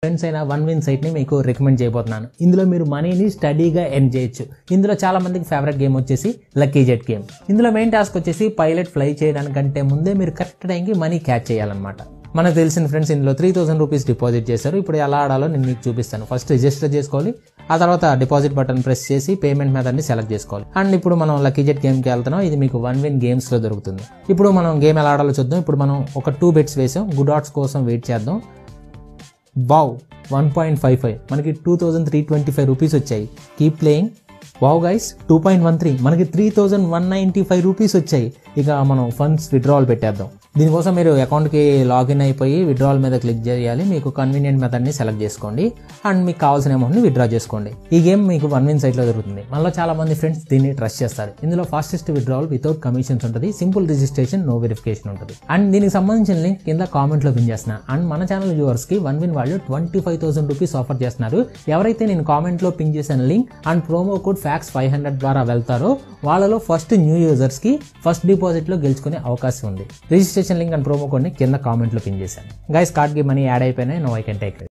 Friends అయిన one win సైట్ని మీకు recommend చేయబోతున్నాను. ఇందులో మీరు మనీని స్టడీగా ఎర్న్ చేయొచ్చు. ఇందులో చాలా మందికి ఫేవరెట్ గేమ్ వచ్చేసి లక్కీ జెట్ గేమ్. ఇందులో మెయిన్ టాస్క్ వచ్చేసి పైలట్ ఫ్లై చేయడానికంటే ముందే మీరు కరెక్ట్ టైంకి మనీ క్యాచ్ చేయాలన్నమాట. మనకు తెలిసిన ఫ్రెండ్స్ ఇందులో 3000 రూపీస్ డిపాజిట్ చేశారు. ఇప్పుడు ఎలా ఆడాలో నేను మీకు చూపిస్తాను. ఫస్ట్ రిజిస్టర్ చేసుకోవాలి, ఆ తర్వాత డిపాజిట్ బటన్ ప్రెస్ చేసి పేమెంట్ మెథడ్ని సెలెక్ట్ చేసుకోవాలి. అండ్ ఇప్పుడు మనం లక్కీ జెట్ గేమ్కి వెళ్తున్నాం. ఇది మీకు వన్ విన్ గేమ్స్లో దొరుకుతుంది. ఇప్పుడు మనం గేమ్ ఎలా ఆడాలో చూద్దాం. ఇప్పుడు మనం ఒక 2 బెట్స్ వేసాం. గుడ్ ఆడ్స్ కోసం వెయిట్ చేద్దాం. వావ్ 1.55 మనకి 2325 రూపీస్ వచ్చాయి. Keep playing. వావ్ గైస్ 2.13 మనకి 3195 రూపీస్ వచ్చాయి. ఇక మనం ఫండ్స్ విత్డ్రావల్ పెట్టేద్దాం. దీనికోసం మీరు అకౌంట్కి లాగిన్ అయిపోయి విత్డ్రావల్ మీద క్లిక్ చేయాలి. మీకు కన్వీనియంట్ మెథడ్ని సెలెక్ట్ చేసుకోండి అండ్ మీకు కావాల్సిన అమౌంట్ని విత్డ్రా చేసుకోండి. ఈ గేమ్ మీకు వన్ విన్ సైట్లో దొరుకుతుంది. మనలో చాలా మంది ఫ్రెండ్స్ దీన్ని ట్రస్ట్ చేస్తారు. ఇందులో ఫాస్టెస్ట్ విత్డ్రావల్ వితౌట్ కమిషన్స్ ఉంటుంది. సింపుల్ రిజిస్ట్రేషన్, నో వెరిఫికేషన్ ఉంటుంది. అండ్ దీనికి సంబంధించిన లింక్ కింద కామెంట్లో పిన్ చేస్తున్నా. అండ్ మన ఛానల్ వ్యూవర్స్కి వన్ విన్ వాళ్ళు 25,000 రూపీస్ ఆఫర్ చేస్తున్నారు. ఎవరైతే నేను కామెంట్లో పిన్ చేసిన link and promo code FAX500 ద్వారా వెళ్తారో వాళ్ళలో ఫస్ట్ న్యూ యూజర్స్కి ఫస్ట్ డిపాజిట్లో గెలుచుకునే అవకాశం ఉంది. రిజిస్ట్రేషన్ లింక్ అండ్ ప్రోమో కోడ్ని కింద కామెంట్లో పిన్ చేశాను. గైస్ కార్డ్కి మనీ యాడ్ అయిపోయినాయి. No I can take it.